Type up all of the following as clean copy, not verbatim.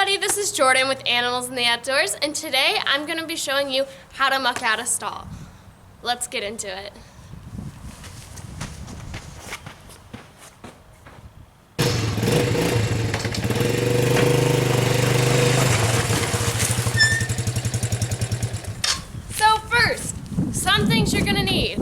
everybody, this is Jordan with Animals in the Outdoors, and today I'm going to be showing you how to muck out a stall. Let's get into it. So first, some things you're going to need.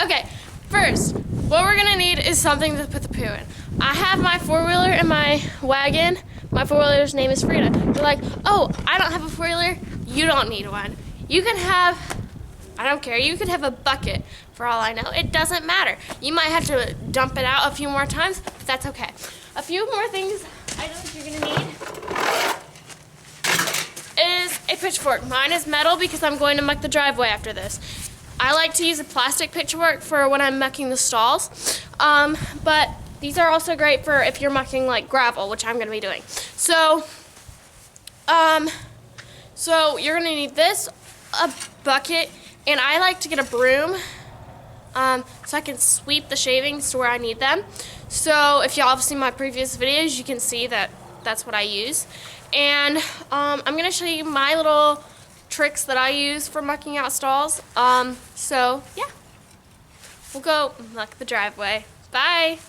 Okay, first, what we're going to need is something to put the poo in. I have my four-wheeler in my wagon. My four-wheeler's name is Frida. You're like, oh, I don't have a four-wheeler. You don't need one. You can have, I don't care, you could have a bucket for all I know. It doesn't matter. You might have to dump it out a few more times, but that's okay. A few more items you're gonna need is a pitchfork. Mine is metal because I'm going to muck the driveway after this. I like to use a plastic pitchfork for when I'm mucking the stalls, but these are also great for if you're mucking like gravel, which I'm going to be doing. So you're going to need this, a bucket, and I like to get a broom so I can sweep the shavings to where I need them. So if y'all have seen my previous videos, you can see that that's what I use. And I'm going to show you my little tricks that I use for mucking out stalls. So yeah, we'll go muck the driveway. Bye.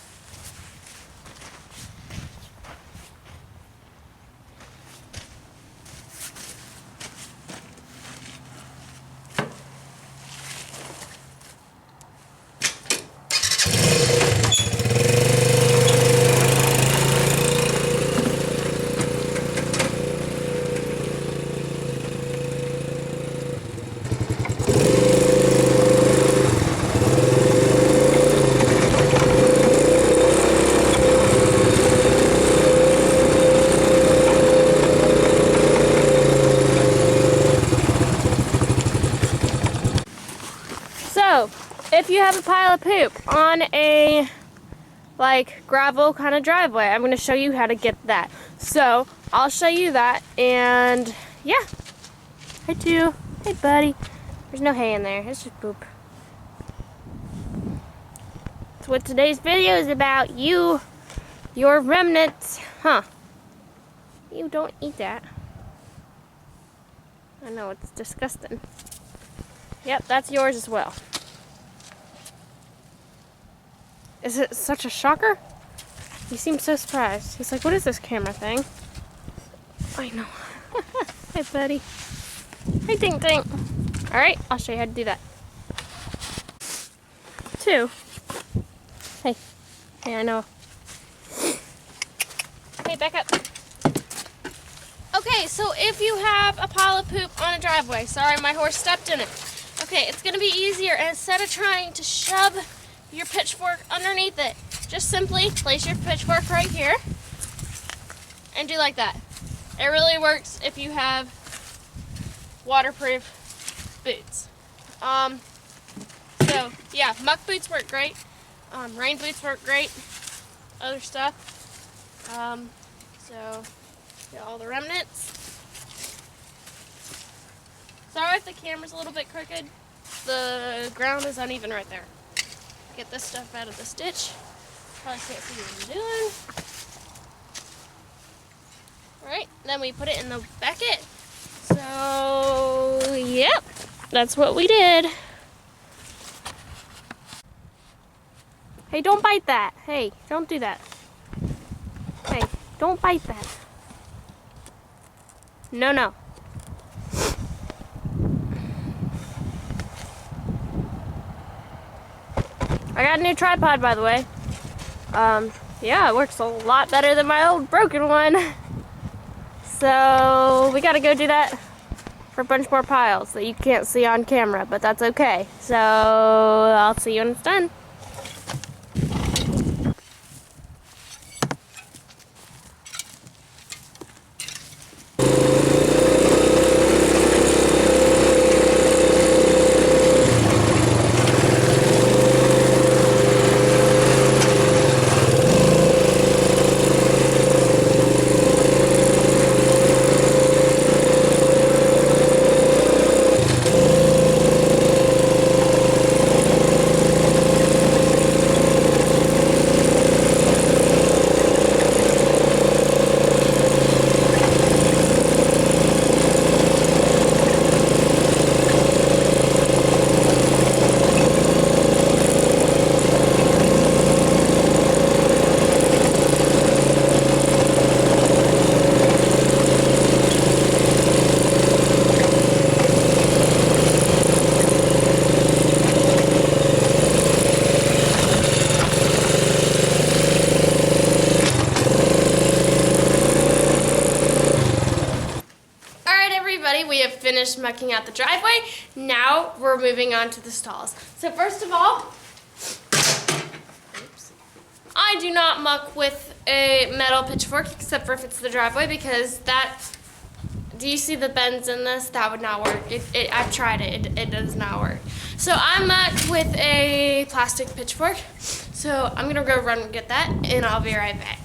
So, if you have a pile of poop on a gravel kind of driveway, I'm going to show you how to get that. So, I'll show you that, and yeah. Hi, too. Hey, buddy. There's no hay in there. It's just poop. That's what today's video is about. Your remnants. Huh. You don't eat that. I know, it's disgusting. Yep, that's yours as well. Is it such a shocker? He seems so surprised. He's like, what is this camera thing? I know. Hi, buddy. Hey, Ding Ding. Alright, I'll show you how to do that. 2. Hey. Hey, I know. Hey, back up. Okay, so if you have a pile of poop on a driveway, sorry, my horse stepped in it. Okay, it's going to be easier, and instead of trying to shove your pitchfork underneath it, just simply place your pitchfork right here and do like that. It really works if you have waterproof boots. So yeah, muck boots work great. Rain boots work great. Other stuff. So get all the remnants. Sorry if the camera's a little bit crooked. The ground is uneven right there. Get this stuff out of the stitch. Probably can't see what I'm doing. Alright, then we put it in the bucket. So, yep, that's what we did. Hey, don't bite that. Hey, don't do that. Hey, don't bite that. No, no. I got a new tripod, by the way. Yeah, it works a lot better than my old broken one. So, we gotta go do that for a bunch more piles that you can't see on camera, but that's okay. So, I'll see you when it's done. everybody, we have finished mucking out the driveway. Now we're moving on to the stalls. So first of all, I do not muck with a metal pitchfork except for if it's the driveway, because that, do you see the bends in this? That would not work. I've tried it. It does not work. So I muck with a plastic pitchfork. So I'm gonna go run and get that, and I'll be right back.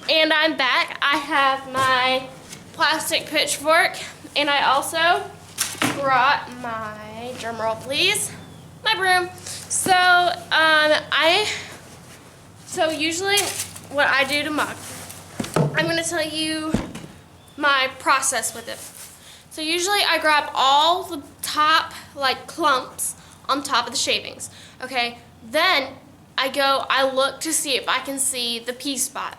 And I'm back. I have my plastic pitchfork, and I also brought my, drum roll please, my broom. So usually what I do to muck, I'm gonna tell you my process with it. So usually I grab all the top like clumps on top of the shavings, okay? Then I look to see if I can see the pea spot.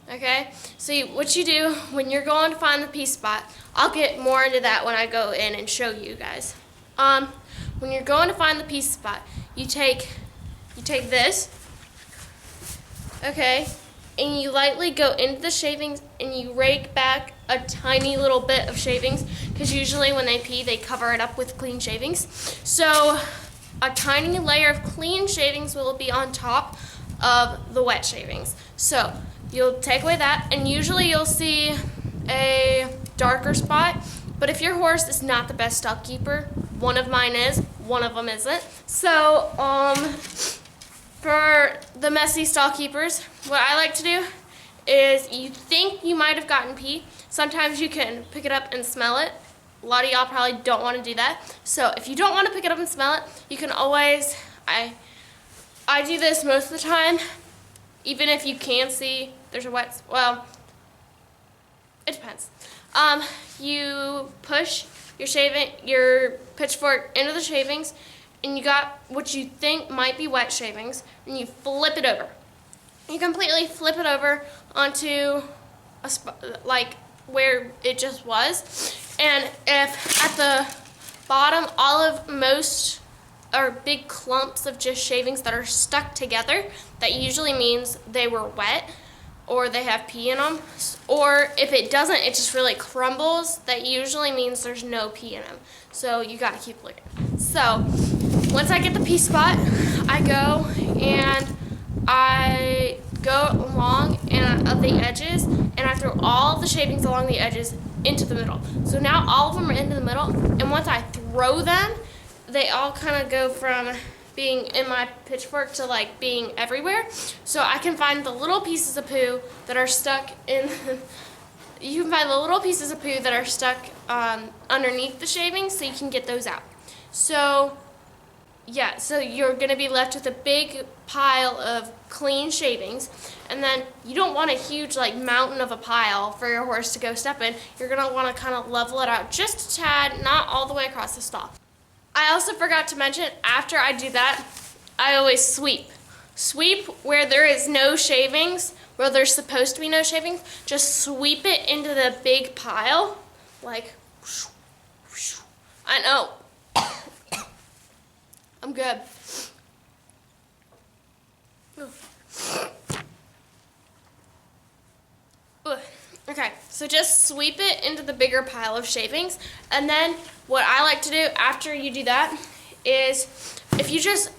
Okay, so what you do when you're going to find the pea spot, I'll get more into that when I go in and show you guys. When you're going to find the pea spot, you take this, okay, and you lightly go into the shavings and you rake back a tiny little bit of shavings, because usually when they pee, they cover it up with clean shavings. So a tiny layer of clean shavings will be on top of the wet shavings. So you'll take away that, and usually you'll see a darker spot, but if your horse is not the best stall keeper, one of mine is, one of them isn't. So, for the messy stall keepers, what I like to do is, you think you might have gotten pee, sometimes you can pick it up and smell it. A lot of y'all probably don't want to do that. So if you don't want to pick it up and smell it, you can always, I do this most of the time, even if you can see there's a wet, well, it depends. You push your pitchfork into the shavings, and you got what you think might be wet shavings, and you flip it over. You completely flip it over onto a spot, like where it just was. And if at the bottom, most are big clumps of just shavings that are stuck together, that usually means they were wet or they have pee in them. Or if it doesn't, it just really crumbles, that usually means there's no pee in them. So you gotta keep looking. So once I get the pee spot, I go along of the edges, and I throw all the shavings along the edges into the middle. So now all of them are into the middle, and once I throw them, they all kind of go from being in my pitchfork to like being everywhere. So I can find the little pieces of poo that are stuck in, you can find the little pieces of poo that are stuck underneath the shavings, so you can get those out. So yeah, so you're gonna be left with a big pile of clean shavings, and then you don't want a huge like mountain of a pile for your horse to go step in. You're gonna wanna kind of level it out just a tad, not all the way across the stall. I also forgot to mention, after I do that, I always sweep. Sweep where there is no shavings, where there's supposed to be no shavings, just sweep it into the big pile, like, I know, I'm good. Okay, so just sweep it into the bigger pile of shavings, and then what I like to do after you do that is, if you just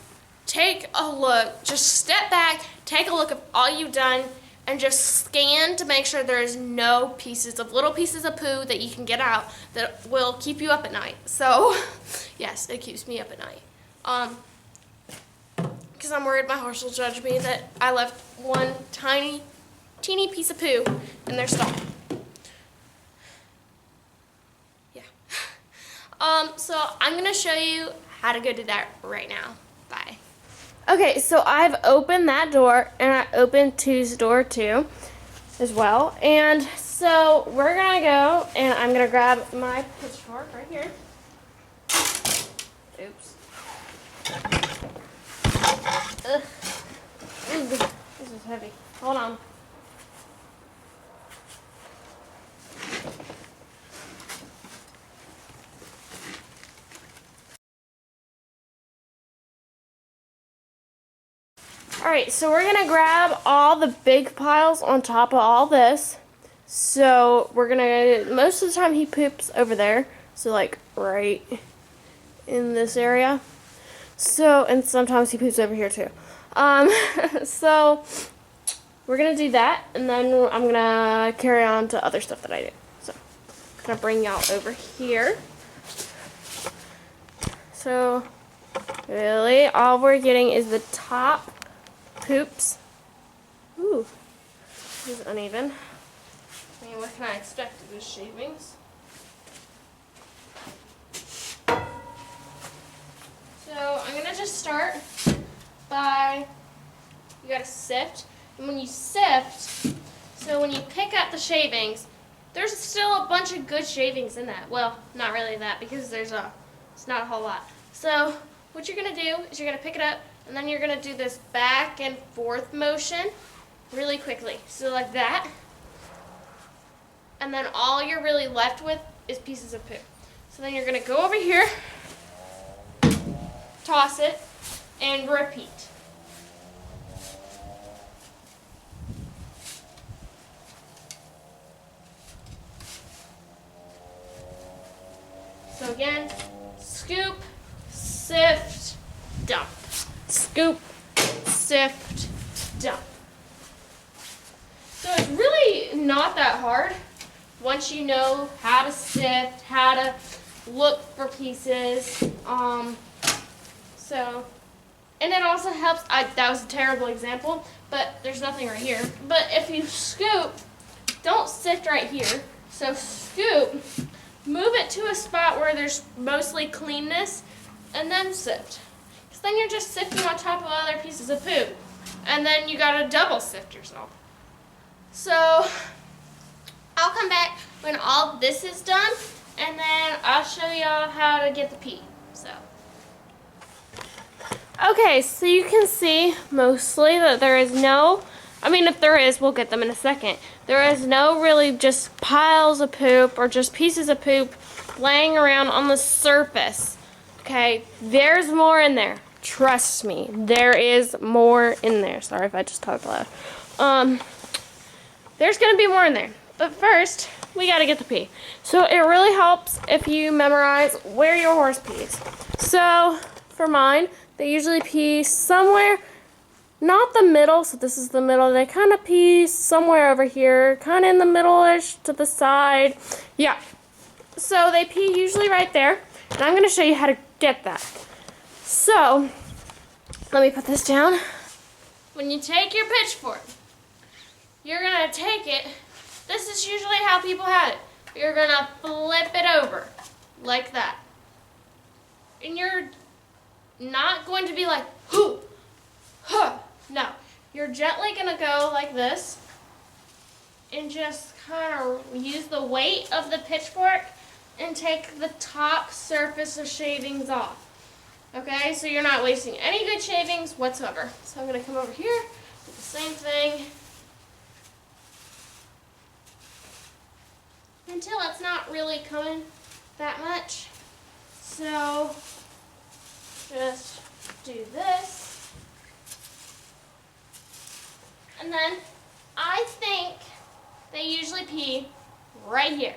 take a look, just step back, take a look of all you've done, and just scan to make sure there's no little pieces of poo that you can get out that will keep you up at night. So, yes, it keeps me up at night. Because I'm worried my horse will judge me that I left one teeny piece of poo in their stall. Yeah. So I'm gonna show you how to go do that right now. Bye. Okay, so I've opened that door, and I opened Two's door too, as well. And so we're gonna go, and I'm gonna grab my pitchfork right here. Oops. Ugh. This is heavy. Hold on. Alright, so we're going to grab all the big piles on top of all this. So we're gonna, most of the time he poops over there. So like right in this area. So, and sometimes he poops over here too. So we're gonna do that, and then I'm gonna carry on to other stuff that I do. So I'm gonna bring y'all over here. So really, all we're getting is the top poops. Ooh, this is uneven. I mean, what can I expect of these shavings? So I'm gonna just start by, you gotta sift, and when you sift, so when you pick up the shavings, there's still a bunch of good shavings in that. Well, not really that, because it's not a whole lot. So what you're gonna do is you're gonna pick it up, and then you're gonna do this back and forth motion really quickly. So like that, and then all you're really left with is pieces of poop. So then you're gonna go over here, toss it, and repeat. So again, scoop, sift, dump. Scoop, sift, dump. So it's really not that hard once you know how to sift, how to look for pieces. And it also helps, that was a terrible example, but there's nothing right here. But if you scoop, don't sift right here. So scoop, move it to a spot where there's mostly cleanness, and then sift. Because then you're just sifting on top of other pieces of poop. And then you gotta double sift yourself. So I'll come back when all this is done, and then I'll show y'all how to get the pee. So. Okay, so you can see mostly that there is no, I mean if there is, we'll get them in a second. There is no really just piles of poop or just pieces of poop laying around on the surface. Okay, there's more in there. Trust me, there is more in there. Sorry if I just talked loud. There's gonna be more in there. But first, we gotta get the pee. So it really helps if you memorize where your horse pees. So for mine, they usually pee somewhere, not the middle, so this is the middle. They kind of pee somewhere over here, kind of in the middle-ish to the side. Yeah, so they pee usually right there, and I'm going to show you how to get that. So, let me put this down. When you take your pitchfork, you're going to take it, this is usually how people have it. You're going to flip it over, like that. And you're not going to be like, hoo, huh. No, you're gently gonna go like this and just kind of use the weight of the pitchfork and take the top surface of shavings off. Okay, so you're not wasting any good shavings whatsoever. So I'm gonna come over here, do the same thing until it's not really coming that much. So just do this, and then I think they usually pee right here.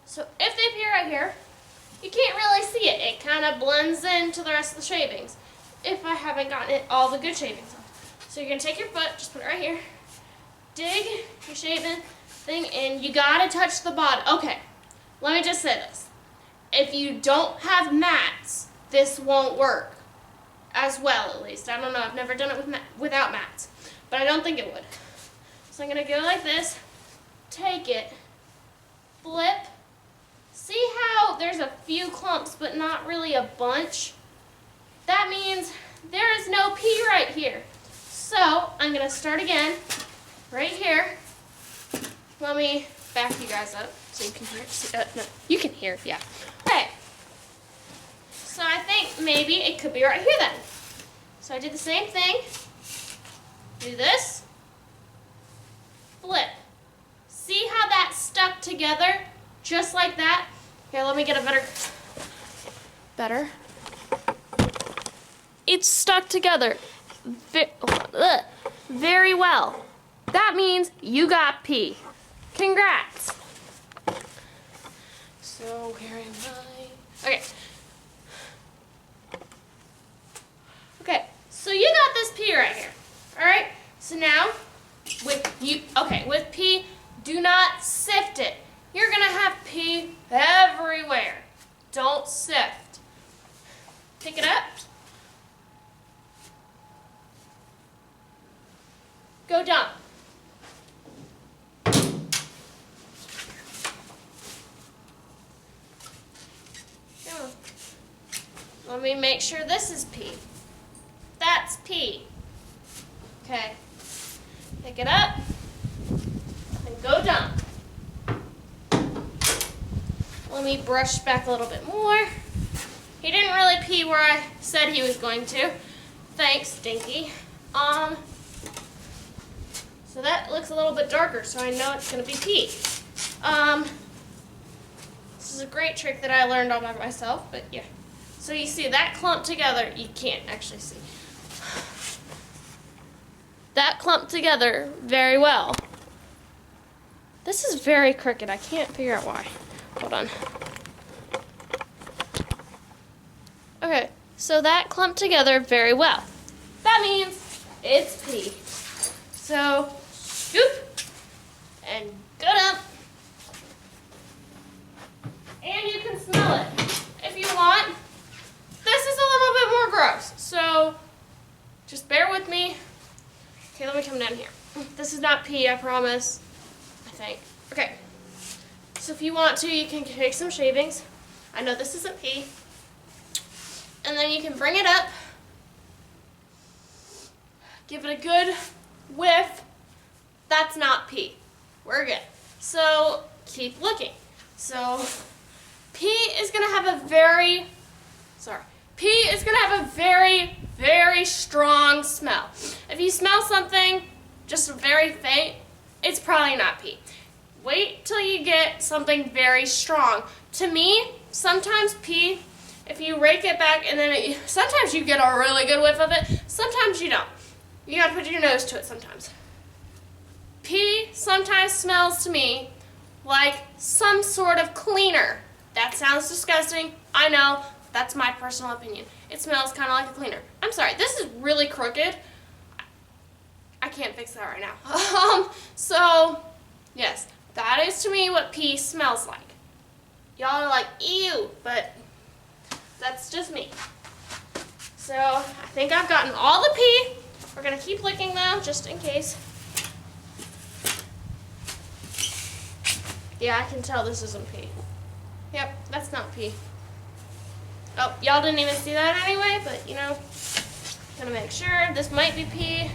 So if they pee right here, you can't really see it. It kind of blends into the rest of the shavings if I haven't gotten all the good shavings off. So you're going to take your foot, just put it right here, dig your shaving thing, and you got to touch the bottom. Okay, let me just say this. If you don't have mats, this won't work as well, at least. I don't know, I've never done it without mats, but I don't think it would. So I'm gonna go like this, take it, flip. See how there's a few clumps, but not really a bunch? That means there is no pee right here. So I'm gonna start again, right here. Let me back you guys up so you can hear. No, you can hear, yeah. Okay. So I think maybe it could be right here then. So I did the same thing. Do this. Flip. See how that stuck together? Just like that. Here, let me get a better. It's stuck together very well. That means you got pee. Congrats. So where am I? Okay. Okay, so you got this pea right here. Alright? So now with pea, do not sift it. You're gonna have pea everywhere. Don't sift. Pick it up. Go dump. Let me make sure this is pea. That's pea. Okay. Pick it up and go dump. Let me brush back a little bit more. He didn't really pee where I said he was going to. Thanks, Stinky. So that looks a little bit darker, so I know it's gonna be pea. This is a great trick that I learned all by myself, but yeah. So you see that clump together, you can't actually see. That clumped together very well. This is very crooked. I can't figure out why. Hold on. Okay, so that clumped together very well. That means it's pea. So, scoop and go dump. And you can smell it if you want. This is a little bit more gross, so just bear with me. Okay, let me come down here. This is not pea, I promise. I think. Okay. So if you want to, you can take some shavings. I know this isn't pea. And then you can bring it up. Give it a good whiff. That's not pea. We're good. So keep looking. So pea is gonna have a very very strong smell. If you smell something just very faint, it's probably not pea. Wait till you get something very strong. To me, sometimes pea, if you rake it back and then sometimes you get a really good whiff of it, sometimes you don't. You gotta put your nose to it sometimes. Pea sometimes smells to me like some sort of cleaner. That sounds disgusting, I know. That's my personal opinion. It smells kind of like a cleaner. I'm sorry, this is really crooked. I can't fix that right now. So, yes, that is to me what pea smells like. Y'all are like, ew, but that's just me. So, I think I've gotten all the pea. We're gonna keep licking though, just in case. Yeah, I can tell this isn't pea. Yep, that's not pea. Oh, y'all didn't even see that anyway, but you know, gonna make sure. This might be pea.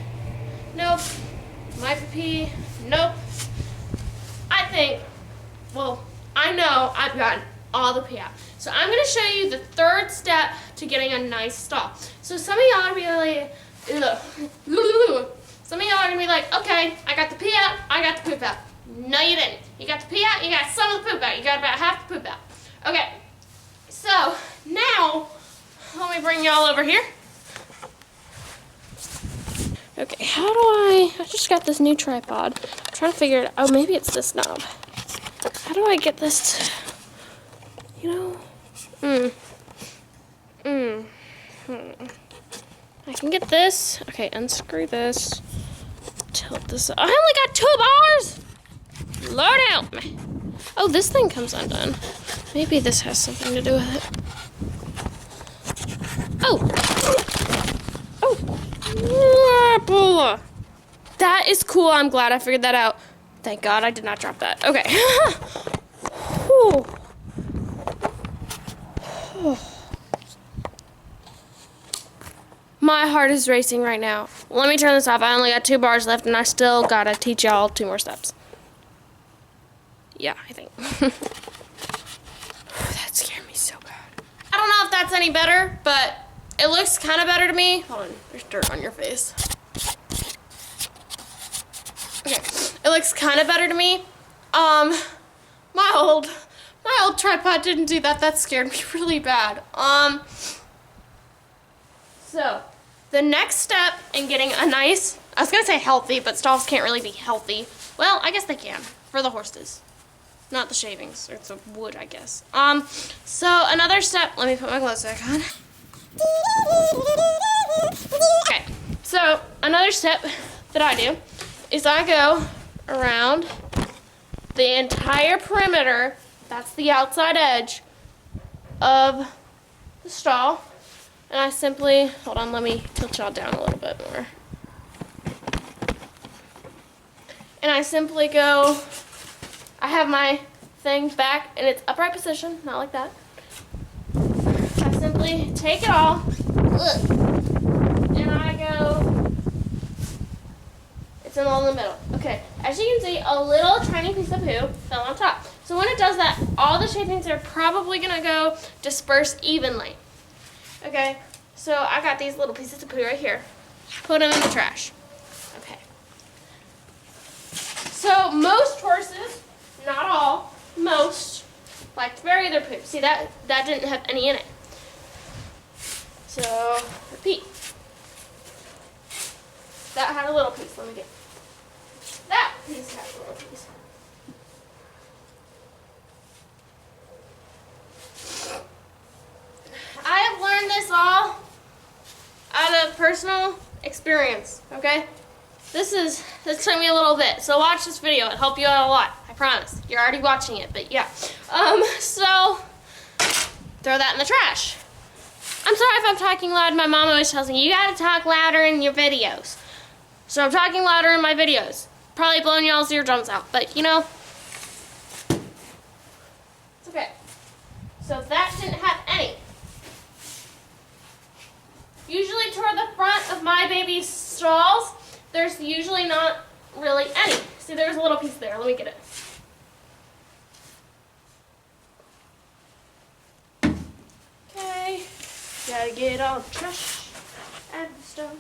Nope. Might be pea. Nope. I think, well, I know I've gotten all the pea out. So I'm gonna show you the third step to getting a nice stalk. So some of y'all are gonna be like, some of y'all are gonna be like, okay, I got the pea out, I got the poop out. No, you didn't. You got the pea out, you got some of the poop out. You got about half the poop out. Okay. So now, let me bring y'all over here. Okay, how do I just got this new tripod. I'm trying to figure it out. Oh, maybe it's this knob. How do I get this to, you know? I can get this. Okay, unscrew this. Tilt this up. I only got 2 bars! Lord help me. Oh, this thing comes undone. Maybe this has something to do with it. Oh! That is cool. I'm glad I figured that out. Thank God I did not drop that. Okay. My heart is racing right now. Let me turn this off. I only got 2 bars left and I still gotta teach y'all 2 more steps. Yeah, I think. That scared me so bad. I don't know if that's any better, but it looks kind of better to me. Hold on, there's dirt on your face. Okay, it looks kind of better to me. My old tripod didn't do that. That scared me really bad. So the next step in getting a nice, I was gonna say healthy, but stalks can't really be healthy. Well, I guess they can, for the horses. Not the shavings, or it's a wood, I guess. So another step, let me put my gloves back on. Okay, so another step that I do is I go around the entire perimeter, that's the outside edge of the stall, and I simply, hold on, let me tilt y'all down a little bit more. And I simply go, I have my thing back in its upright position, not like that. I simply take it all, and I go, it's all in the middle. Okay, as you can see, a little tiny piece of poo fell on top. So when it does that, all the shavings are probably gonna go disperse evenly. Okay, so I got these little pieces of poo right here. Put them in the trash. Okay. So most horses, not all, most, like to bury their poop. See, that didn't have any in it. So, repeat. That had a little piece. Let me get. That piece had a little piece. I have learned this all out of personal experience, okay? This took me a little bit, so watch this video. It'll help you out a lot, I promise. You're already watching it, but yeah. So, throw that in the trash. I'm sorry if I'm talking loud. My mom always tells me, you gotta talk louder in your videos. So I'm talking louder in my videos. Probably blowing y'all's eardrums out, but you know, it's okay. So that didn't have any. Usually toward the front of my baby's stalls, there's usually not really any. See, there's a little piece there. Let me get it. Okay. Gotta get all the trash out of the stalls.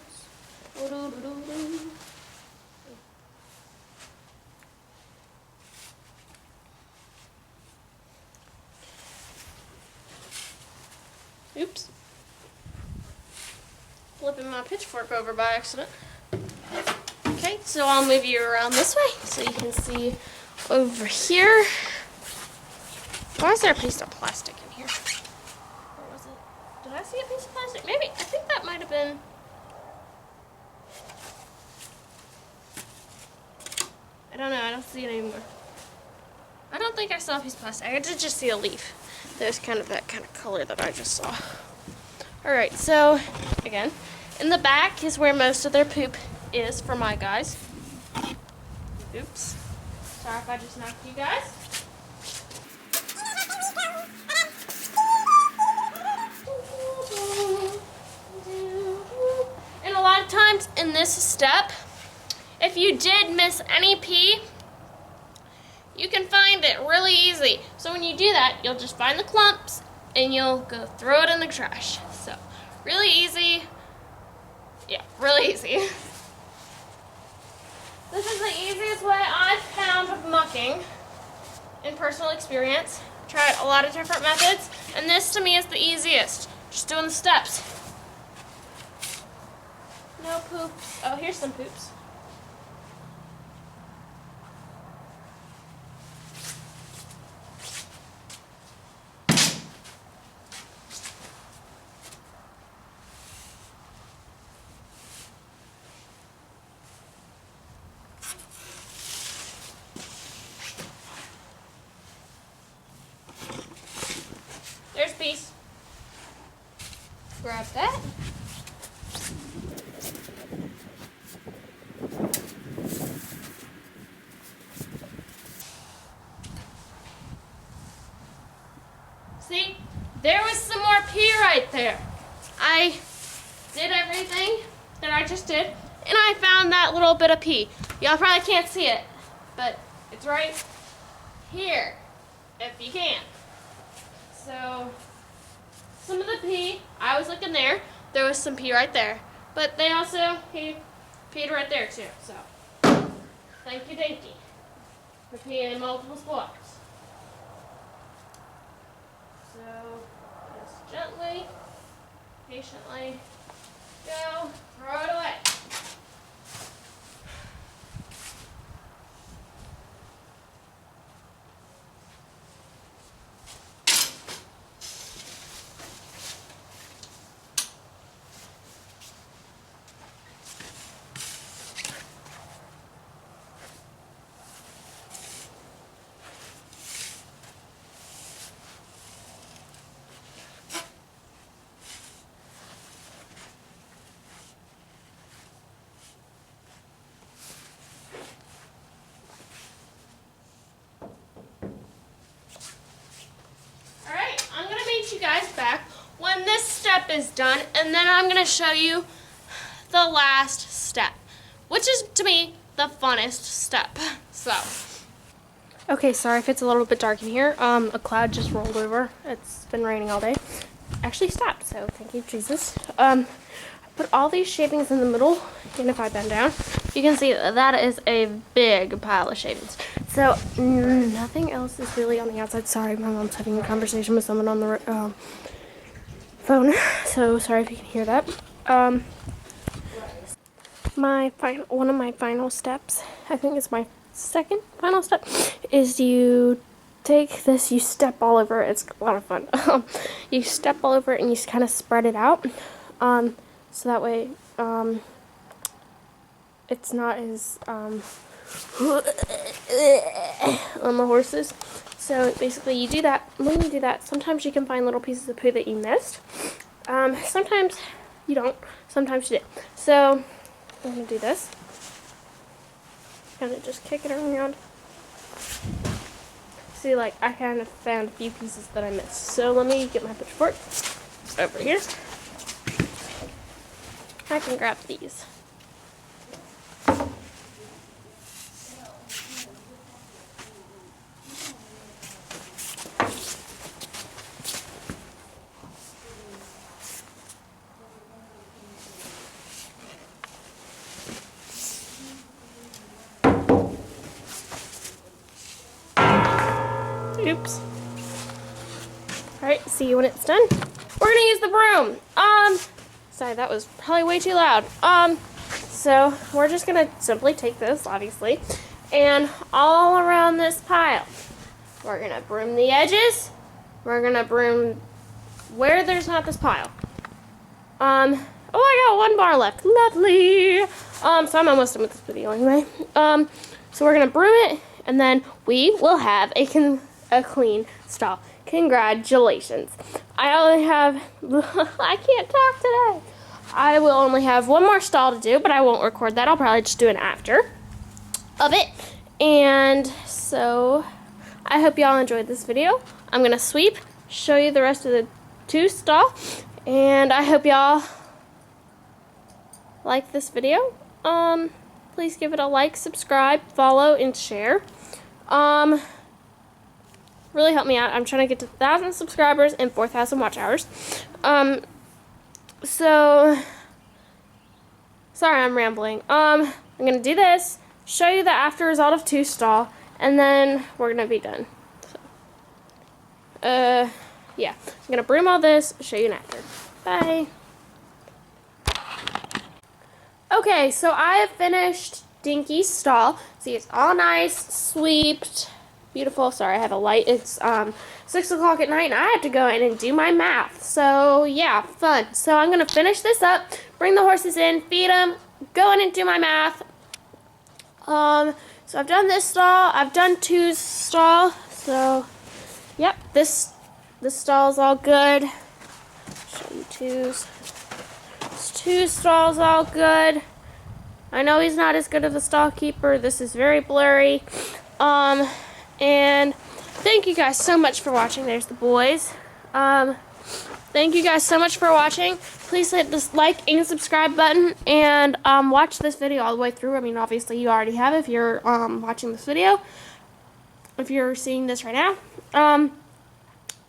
Oops. Flipping my pitchfork over by accident. Okay, so I'll move you around this way so you can see over here. Why is there a piece of plastic in here? What was it? Did I see a piece of plastic? Maybe. I think that might have been. I don't know. I don't see it anymore. I don't think I saw a piece of plastic. I did just see a leaf. There's kind of that kind of color that I just saw. Alright, so again, in the back is where most of their poop is for my guys. Oops. Sorry if I just knocked you guys. And a lot of times in this step, if you did miss any pee, you can find it really easy. So when you do that, you'll just find the clumps and you'll go throw it in the trash. So really easy. Yeah, really easy. This is the easiest way I've found of mucking in personal experience. Tried a lot of different methods, and this to me is the easiest. Just doing the steps. No poops. Oh, here's some poops. There's a piece. Grab that. See, there was some more pee right there. I did everything that I just did, and I found that little bit of pee. Y'all probably can't see it, but it's right here, if you can. So, some of the pee, I was looking there. There was some pee right there. But they also peed right there too. So, thank you, Dinky, for peeing in multiple spots. So, just gently, patiently go, throw it away. is done, and then I'm gonna show you the last step, which is, to me, the funnest step. So, okay, sorry if it's a little bit dark in here. A cloud just rolled over. It's been raining all day. Actually stopped, so thank you, Jesus. I put all these shavings in the middle, and if I bend down, you can see that is a big pile of shavings. So, nothing else is really on the outside. Sorry, my mom's having a conversation with someone on the phone, so sorry if you can hear that. One of my final steps, I think it's my second final step, is you take this, you step all over it. It's a lot of fun. You step all over it and you kind of spread it out, so that way it's not as on the horses. So basically you do that. When you do that, sometimes you can find little pieces of poo that you missed. Sometimes you don't, sometimes you did. So I'm going to do this. Kind of just kick it around. See, like, I kind of found a few pieces that I missed. So let me get my pitchfork over here. I can grab these. Oops. Alright, see you when it's done. We're gonna use the broom. Sorry, that was probably way too loud. So we're just gonna simply take this, obviously, and all around this pile. We're gonna broom the edges. We're gonna broom where there's not this pile. Oh, I got one bar left. Lovely. So I'm almost done with this video anyway. So we're gonna broom it, and then we will have a clean stall. Congratulations. I only have, I can't talk today. I will only have one more stall to do, but I won't record that. I'll probably just do an after of it. And so I hope y'all enjoyed this video. I'm going to sweep, show you the rest of the 2 stall, and I hope y'all like this video. Please give it a like, subscribe, follow, and share. Really help me out. I'm trying to get to 1,000 subscribers and 4,000 watch hours. So, sorry I'm rambling. I'm going to do this, show you the after result of 2 stall, and then we're going to be done. So, yeah. I'm going to broom all this, show you an after. Bye. Okay, so I have finished Dinky's stall. See, it's all nice, swept, beautiful. Sorry, I have a light. It's 6 o'clock at night, and I have to go in and do my math. So, yeah, fun. So, I'm going to finish this up, bring the horses in, feed them, go in and do my math. So, I've done this stall. I've done 2 stall. So, yep, this stall is all good. Show you 2's. This 2 stalls all good. I know he's not as good of a stall keeper. This is very blurry. And thank you guys so much for watching. There's the boys. Thank you guys so much for watching. Please hit this like and subscribe button, and watch this video all the way through. I mean, obviously you already have if you're watching this video. If you're seeing this right now.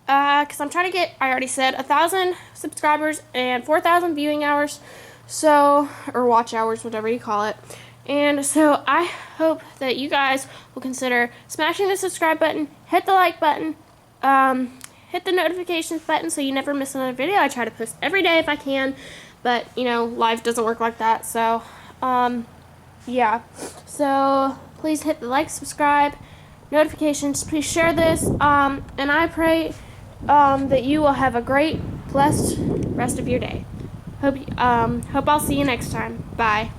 Because I'm trying to get, I already said, 1,000 subscribers and 4,000 viewing hours. So, or watch hours, whatever you call it. And so I hope that you guys will consider smashing the subscribe button, hit the like button, hit the notifications button so you never miss another video. I try to post every day if I can, but, you know, life doesn't work like that. So, yeah. So, please hit the like, subscribe, notifications. Please share this, and I pray that you will have a great, blessed rest of your day. Hope I'll see you next time. Bye.